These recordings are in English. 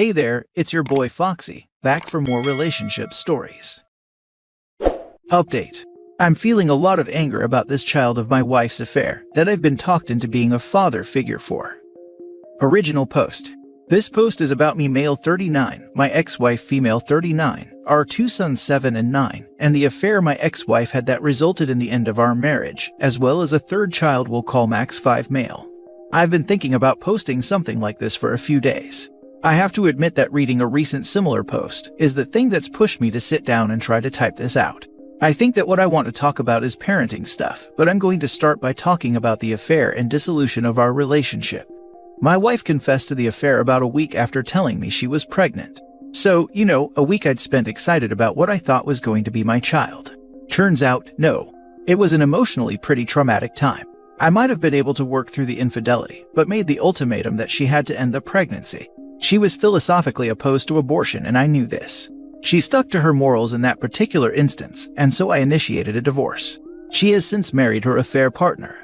Hey there, it's your boy Foxy, back for more relationship stories. Update. I'm feeling a lot of anger about this child of my wife's affair that I've been talked into being a father figure for. Original post. This post is about me, male 39, my ex-wife female 39, our two sons 7 and 9, and the affair my ex-wife had that resulted in the end of our marriage, as well as a third child we'll call Max 5 male. I've been thinking about posting something like this for a few days. I have to admit that reading a recent similar post is the thing that's pushed me to sit down and try to type this out. I think that what I want to talk about is parenting stuff, but I'm going to start by talking about the affair and dissolution of our relationship. My wife confessed to the affair about a week after telling me she was pregnant. So, a week I'd spent excited about what I thought was going to be my child. Turns out, no. It was an emotionally pretty traumatic time. I might have been able to work through the infidelity, but made the ultimatum that she had to end the pregnancy. She was philosophically opposed to abortion, and I knew this. She stuck to her morals in that particular instance, and so I initiated a divorce. She has since married her affair partner.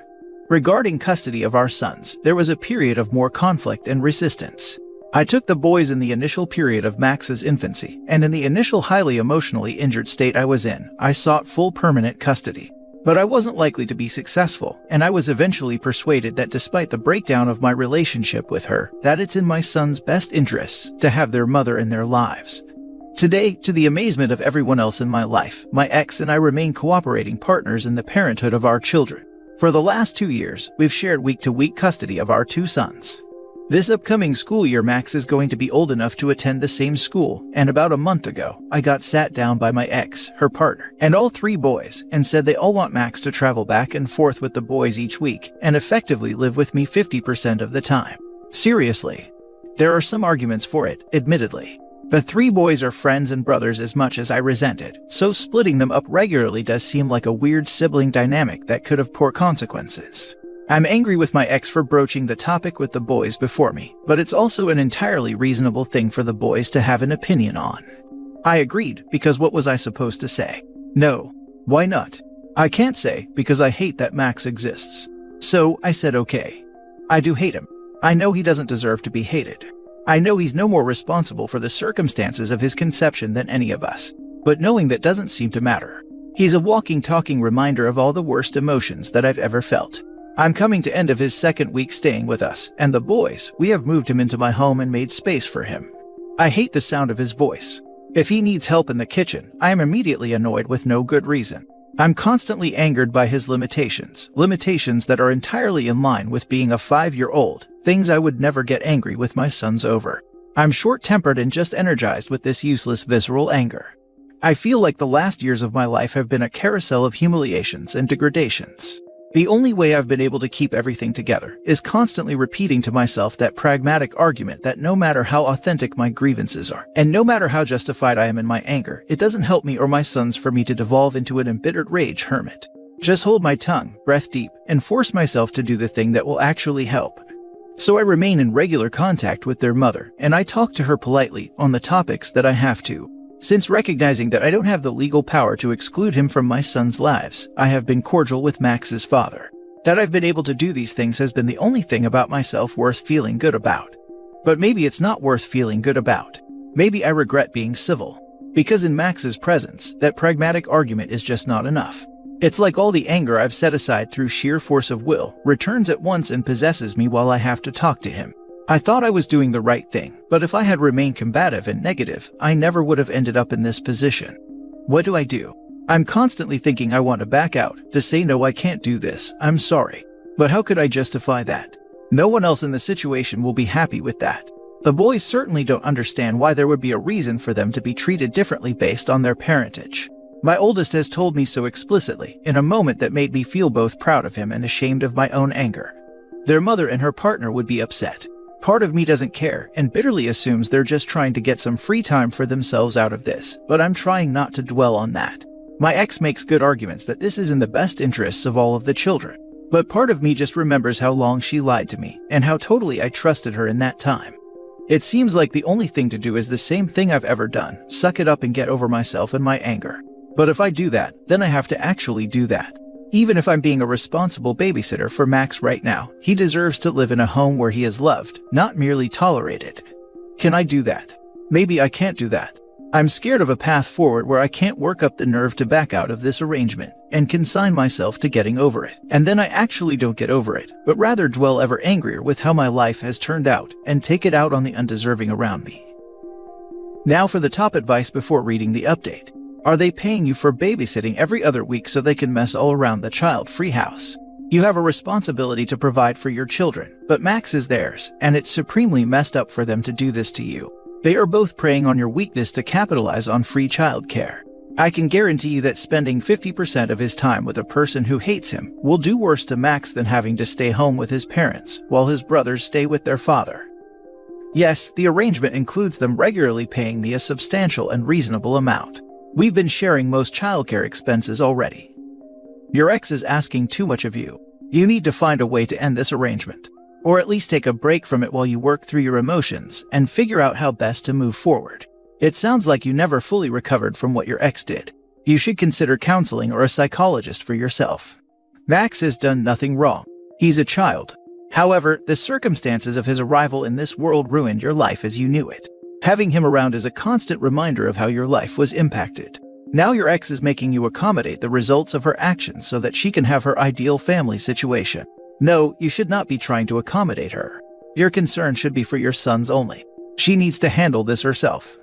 Regarding custody of our sons, there was a period of more conflict and resistance. I took the boys in the initial period of Max's infancy, and in the initial highly emotionally injured state I was in, I sought full permanent custody. But I wasn't likely to be successful, and I was eventually persuaded that despite the breakdown of my relationship with her, that it's in my sons' best interests to have their mother in their lives. Today, to the amazement of everyone else in my life, my ex and I remain cooperating partners in the parenthood of our children. For the last 2 years, we've shared week-to-week custody of our two sons. This upcoming school year, Max is going to be old enough to attend the same school, and about a month ago, I got sat down by my ex, her partner, and all 3 boys, and said they all want Max to travel back and forth with the boys each week, and effectively live with me 50% of the time. Seriously. There are some arguments for it, admittedly. The 3 boys are friends and brothers as much as I resent it, so splitting them up regularly does seem like a weird sibling dynamic that could have poor consequences. I'm angry with my ex for broaching the topic with the boys before me, but it's also an entirely reasonable thing for the boys to have an opinion on. I agreed, because what was I supposed to say? No. Why not? I can't say, because I hate that Max exists. So, I said okay. I do hate him. I know he doesn't deserve to be hated. I know he's no more responsible for the circumstances of his conception than any of us. But knowing that doesn't seem to matter. He's a walking, talking reminder of all the worst emotions that I've ever felt. I'm coming to end of his 2nd week staying with us, and the boys, we have moved him into my home and made space for him. I hate the sound of his voice. If he needs help in the kitchen, I am immediately annoyed with no good reason. I'm constantly angered by his limitations that are entirely in line with being a 5-year-old, things I would never get angry with my sons over. I'm short-tempered and just energized with this useless visceral anger. I feel like the last years of my life have been a carousel of humiliations and degradations. The only way I've been able to keep everything together is constantly repeating to myself that pragmatic argument that no matter how authentic my grievances are, and no matter how justified I am in my anger, it doesn't help me or my sons for me to devolve into an embittered rage hermit. Just hold my tongue, breath deep, and force myself to do the thing that will actually help. So I remain in regular contact with their mother, and I talk to her politely on the topics that I have to. Since recognizing that I don't have the legal power to exclude him from my sons' lives, I have been cordial with Max's father. That I've been able to do these things has been the only thing about myself worth feeling good about. But maybe it's not worth feeling good about. Maybe I regret being civil. Because in Max's presence, that pragmatic argument is just not enough. It's like all the anger I've set aside through sheer force of will returns at once and possesses me while I have to talk to him. I thought I was doing the right thing, but if I had remained combative and negative, I never would have ended up in this position. What do I do? I'm constantly thinking I want to back out, to say no, I can't do this, I'm sorry. But how could I justify that? No one else in the situation will be happy with that. The boys certainly don't understand why there would be a reason for them to be treated differently based on their parentage. My oldest has told me so explicitly, in a moment that made me feel both proud of him and ashamed of my own anger. Their mother and her partner would be upset. Part of me doesn't care and bitterly assumes they're just trying to get some free time for themselves out of this, but I'm trying not to dwell on that. My ex makes good arguments that this is in the best interests of all of the children, but part of me just remembers how long she lied to me and how totally I trusted her in that time. It seems like the only thing to do is the same thing I've ever done, suck it up and get over myself and my anger. But if I do that, then I have to actually do that. Even if I'm being a responsible babysitter for Max right now, he deserves to live in a home where he is loved, not merely tolerated. Can I do that? Maybe I can't do that. I'm scared of a path forward where I can't work up the nerve to back out of this arrangement and consign myself to getting over it. And then I actually don't get over it, but rather dwell ever angrier with how my life has turned out and take it out on the undeserving around me. Now for the top advice before reading the update. Are they paying you for babysitting every other week so they can mess all around the child-free house? You have a responsibility to provide for your children, but Max is theirs, and it's supremely messed up for them to do this to you. They are both preying on your weakness to capitalize on free childcare. I can guarantee you that spending 50% of his time with a person who hates him will do worse to Max than having to stay home with his parents while his brothers stay with their father. Yes, the arrangement includes them regularly paying me a substantial and reasonable amount. We've been sharing most childcare expenses already. Your ex is asking too much of you. You need to find a way to end this arrangement, or at least take a break from it while you work through your emotions and figure out how best to move forward. It sounds like you never fully recovered from what your ex did. You should consider counseling or a psychologist for yourself. Max has done nothing wrong. He's a child. However, the circumstances of his arrival in this world ruined your life as you knew it. Having him around is a constant reminder of how your life was impacted. Now your ex is making you accommodate the results of her actions so that she can have her ideal family situation. No, you should not be trying to accommodate her. Your concern should be for your sons only. She needs to handle this herself.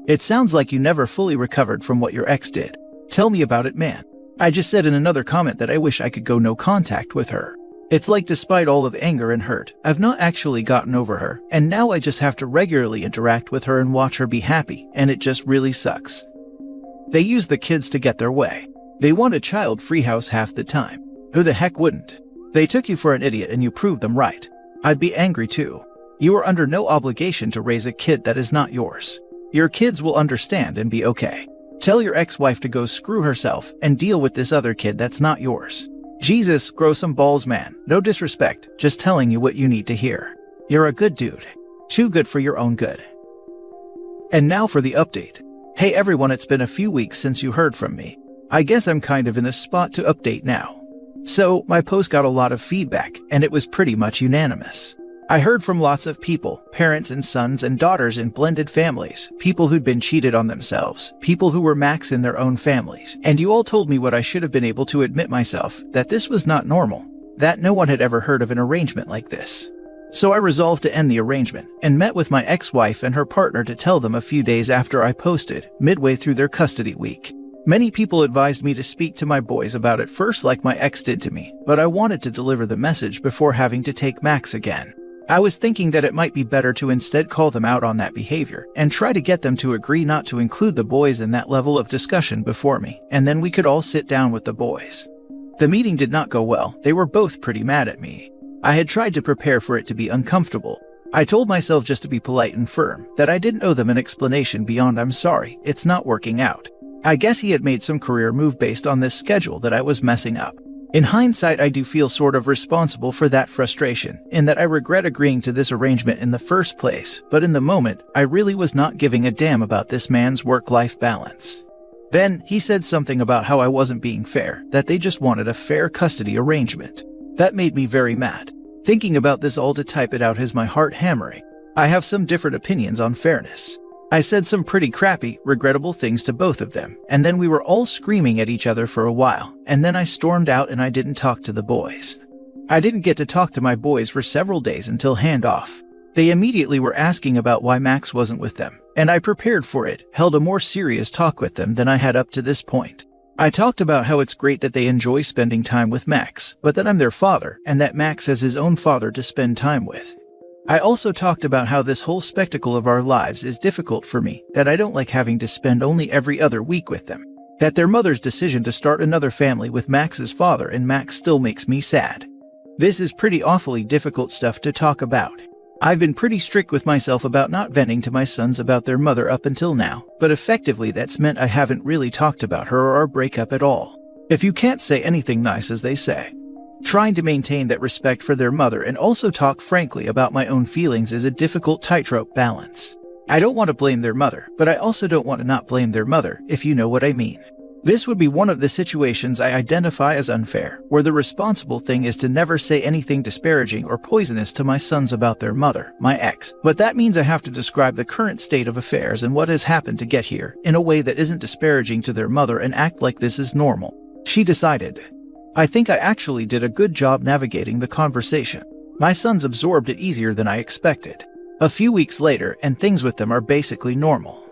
It sounds like you never fully recovered from what your ex did. Tell me about it, man. I just said in another comment that I wish I could go no contact with her. It's like despite all of anger and hurt, I've not actually gotten over her, and now I just have to regularly interact with her and watch her be happy, and it just really sucks. They use the kids to get their way. They want a child-free house half the time. Who the heck wouldn't? They took you for an idiot and you proved them right. I'd be angry too. You are under no obligation to raise a kid that is not yours. Your kids will understand and be okay. Tell your ex-wife to go screw herself and deal with this other kid that's not yours. Jesus, grow some balls, man. No disrespect, just telling you what you need to hear. You're a good dude. Too good for your own good. And now for the update. Hey everyone, it's been a few weeks since you heard from me. I guess I'm kind of in a spot to update now. So, my post got a lot of feedback, and it was pretty much unanimous. I heard from lots of people, parents and sons and daughters in blended families, people who'd been cheated on themselves, people who were Max in their own families, and you all told me what I should have been able to admit myself, that this was not normal, that no one had ever heard of an arrangement like this. So I resolved to end the arrangement, and met with my ex-wife and her partner to tell them a few days after I posted, midway through their custody week. Many people advised me to speak to my boys about it first like my ex did to me, but I wanted to deliver the message before having to take Max again. I was thinking that it might be better to instead call them out on that behavior, and try to get them to agree not to include the boys in that level of discussion before me, and then we could all sit down with the boys. The meeting did not go well. They were both pretty mad at me. I had tried to prepare for it to be uncomfortable. I told myself just to be polite and firm, that I didn't owe them an explanation beyond "I'm sorry, it's not working out." I guess he had made some career move based on this schedule that I was messing up. In hindsight, I do feel sort of responsible for that frustration, in that I regret agreeing to this arrangement in the first place, but in the moment, I really was not giving a damn about this man's work-life balance. Then, he said something about how I wasn't being fair, that they just wanted a fair custody arrangement. That made me very mad. Thinking about this all to type it out has my heart hammering. I have some different opinions on fairness. I said some pretty crappy, regrettable things to both of them, and then we were all screaming at each other for a while, and then I stormed out and I didn't talk to the boys. I didn't get to talk to my boys for several days until handoff. They immediately were asking about why Max wasn't with them, and I prepared for it, held a more serious talk with them than I had up to this point. I talked about how it's great that they enjoy spending time with Max, but that I'm their father, and that Max has his own father to spend time with. I also talked about how this whole spectacle of our lives is difficult for me, that I don't like having to spend only every other week with them, that their mother's decision to start another family with Max's father and Max still makes me sad. This is pretty awfully difficult stuff to talk about. I've been pretty strict with myself about not venting to my sons about their mother up until now, but effectively that's meant I haven't really talked about her or our breakup at all. If you can't say anything nice, as they say. Trying to maintain that respect for their mother and also talk frankly about my own feelings is a difficult tightrope balance. I don't want to blame their mother, but I also don't want to not blame their mother, if you know what I mean. This would be one of the situations I identify as unfair, where the responsible thing is to never say anything disparaging or poisonous to my sons about their mother, my ex. But that means I have to describe the current state of affairs and what has happened to get here in a way that isn't disparaging to their mother and act like this is normal. She decided. I think I actually did a good job navigating the conversation. My sons absorbed it easier than I expected. A few weeks later, and things with them are basically normal.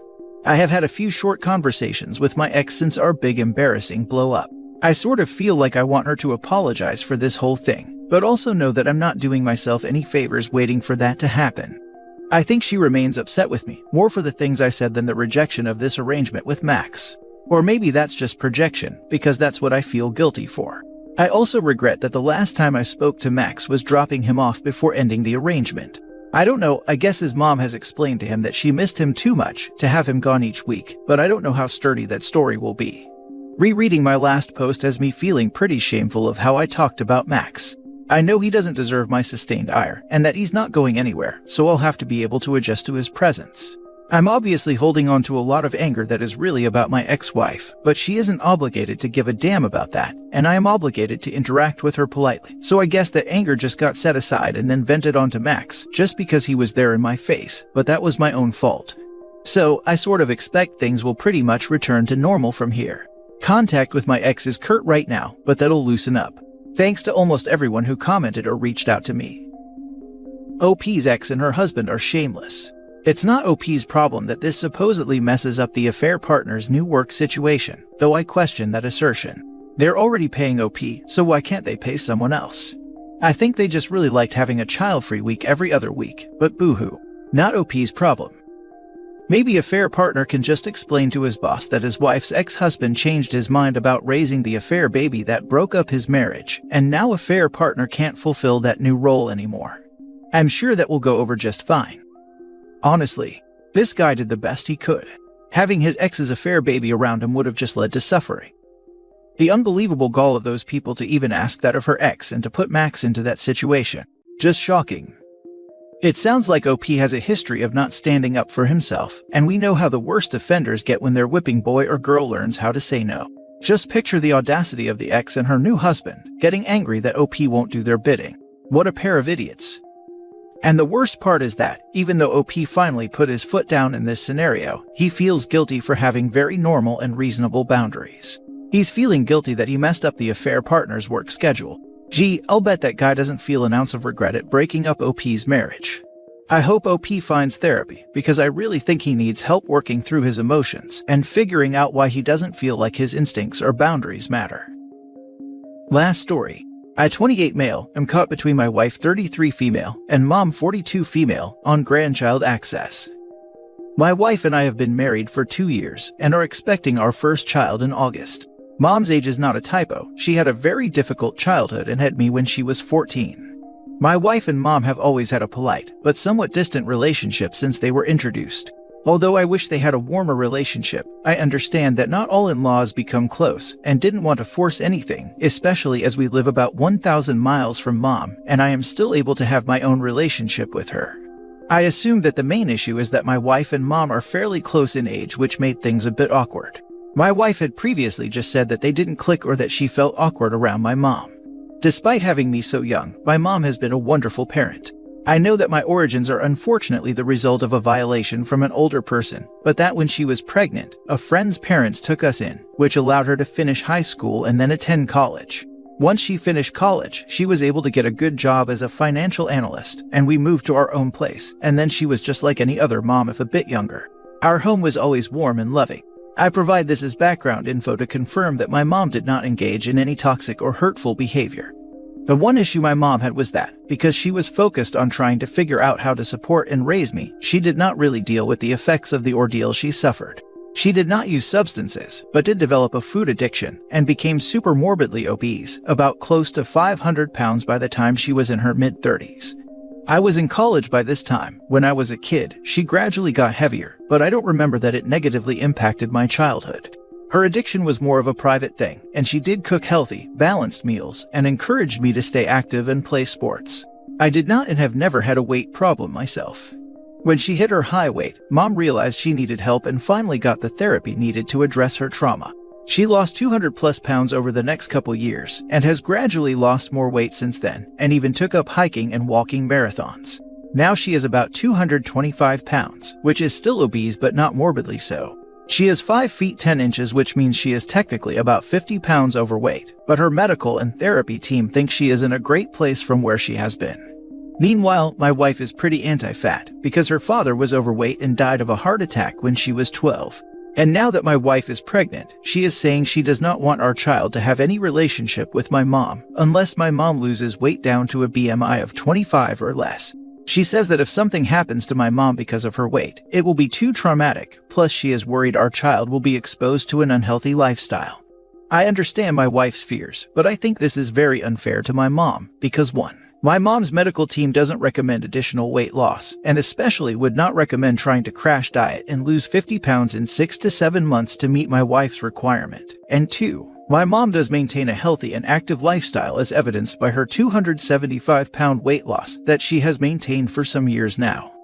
I have had a few short conversations with my ex since our big embarrassing blow up. I sort of feel like I want her to apologize for this whole thing, but also know that I'm not doing myself any favors waiting for that to happen. I think she remains upset with me, more for the things I said than the rejection of this arrangement with Max. Or maybe that's just projection, because that's what I feel guilty for. I also regret that the last time I spoke to Max was dropping him off before ending the arrangement. I don't know, I guess his mom has explained to him that she missed him too much to have him gone each week, but I don't know how sturdy that story will be. Rereading my last post has me feeling pretty shameful of how I talked about Max. I know he doesn't deserve my sustained ire, and that he's not going anywhere, so I'll have to be able to adjust to his presence. I'm obviously holding on to a lot of anger that is really about my ex-wife, but she isn't obligated to give a damn about that, and I am obligated to interact with her politely. So I guess that anger just got set aside and then vented onto Max, just because he was there in my face, but that was my own fault. So I sort of expect things will pretty much return to normal from here. Contact with my ex is curt right now, but that'll loosen up. Thanks to almost everyone who commented or reached out to me. OP's ex and her husband are shameless. It's not OP's problem that this supposedly messes up the affair partner's new work situation, though I question that assertion. They're already paying OP, so why can't they pay someone else? I think they just really liked having a child-free week every other week, but boo-hoo. Not OP's problem. Maybe affair partner can just explain to his boss that his wife's ex-husband changed his mind about raising the affair baby that broke up his marriage, and now affair partner can't fulfill that new role anymore. I'm sure that will go over just fine. Honestly, this guy did the best he could. Having his ex's affair baby around him would have just led to suffering. The unbelievable gall of those people to even ask that of her ex and to put Max into that situation. Just shocking. It sounds like OP has a history of not standing up for himself, and we know how the worst offenders get when their whipping boy or girl learns how to say no. Just picture the audacity of the ex and her new husband getting angry that OP won't do their bidding. What a pair of idiots. And the worst part is that, even though OP finally put his foot down in this scenario, he feels guilty for having very normal and reasonable boundaries. He's feeling guilty that he messed up the affair partner's work schedule. Gee, I'll bet that guy doesn't feel an ounce of regret at breaking up OP's marriage. I hope OP finds therapy, because I really think he needs help working through his emotions and figuring out why he doesn't feel like his instincts or boundaries matter. Last story. I, 28 male, am caught between my wife 33 female and mom 42 female on grandchild access. My wife and I have been married for 2 years and are expecting our first child in August. Mom's age is not a typo. She had a very difficult childhood and had me when she was 14. My wife and mom have always had a polite but somewhat distant relationship since they were introduced. Although I wish they had a warmer relationship, I understand that not all in-laws become close and didn't want to force anything, especially as we live about 1,000 miles from mom and I am still able to have my own relationship with her. I assume that the main issue is that my wife and mom are fairly close in age, which made things a bit awkward. My wife had previously just said that they didn't click or that she felt awkward around my mom. Despite having me so young, my mom has been a wonderful parent. I know that my origins are unfortunately the result of a violation from an older person, but that when she was pregnant, a friend's parents took us in, which allowed her to finish high school and then attend college. Once she finished college, she was able to get a good job as a financial analyst, and we moved to our own place, and then she was just like any other mom if a bit younger. Our home was always warm and loving. I provide this as background info to confirm that my mom did not engage in any toxic or hurtful behavior. The one issue my mom had was that, because she was focused on trying to figure out how to support and raise me, she did not really deal with the effects of the ordeal she suffered. She did not use substances, but did develop a food addiction and became super morbidly obese, about close to 500 pounds by the time she was in her mid-30s. I was in college by this time. When I was a kid, she gradually got heavier, but I don't remember that it negatively impacted my childhood. Her addiction was more of a private thing, and she did cook healthy, balanced meals and encouraged me to stay active and play sports. I did not and have never had a weight problem myself. When she hit her high weight, mom realized she needed help and finally got the therapy needed to address her trauma. She lost 200 plus pounds over the next couple years and has gradually lost more weight since then, and even took up hiking and walking marathons. Now she is about 225 pounds, which is still obese but not morbidly so. She is 5 feet 10 inches, which means she is technically about 50 pounds overweight, but her medical and therapy team thinks she is in a great place from where she has been. Meanwhile, my wife is pretty anti-fat because her father was overweight and died of a heart attack when she was 12. And now that my wife is pregnant, she is saying she does not want our child to have any relationship with my mom unless my mom loses weight down to a BMI of 25 or less. She says that if something happens to my mom because of her weight, it will be too traumatic, plus she is worried our child will be exposed to an unhealthy lifestyle. I understand my wife's fears, but I think this is very unfair to my mom because 1. My mom's medical team doesn't recommend additional weight loss, and especially would not recommend trying to crash diet and lose 50 pounds in 6 to 7 months to meet my wife's requirement. And 2. My mom does maintain a healthy and active lifestyle as evidenced by her 275-pound weight loss that she has maintained for some years now.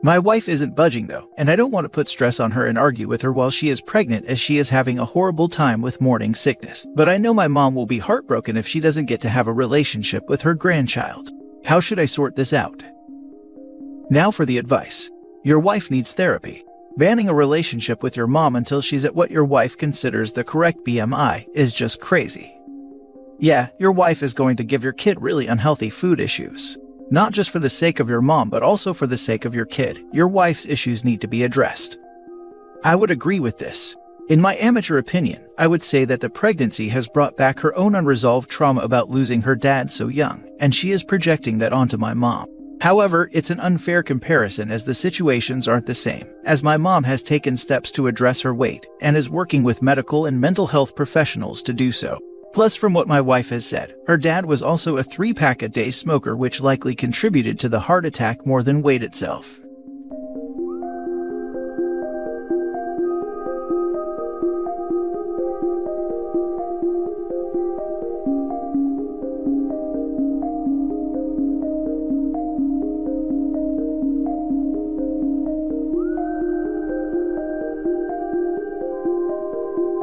My wife isn't budging though, and I don't want to put stress on her and argue with her while she is pregnant as she is having a horrible time with morning sickness. But I know my mom will be heartbroken if she doesn't get to have a relationship with her grandchild. How should I sort this out? Now for the advice. Your wife needs therapy. Banning a relationship with your mom until she's at what your wife considers the correct BMI is just crazy. Yeah, your wife is going to give your kid really unhealthy food issues. Not just for the sake of your mom, but also for the sake of your kid. Your wife's issues need to be addressed. I would agree with this. In my amateur opinion, I would say that the pregnancy has brought back her own unresolved trauma about losing her dad so young, and she is projecting that onto my mom. However, it's an unfair comparison as the situations aren't the same, as my mom has taken steps to address her weight and is working with medical and mental health professionals to do so. Plus, from what my wife has said, her dad was also a 3-pack-a-day smoker, which likely contributed to the heart attack more than weight itself.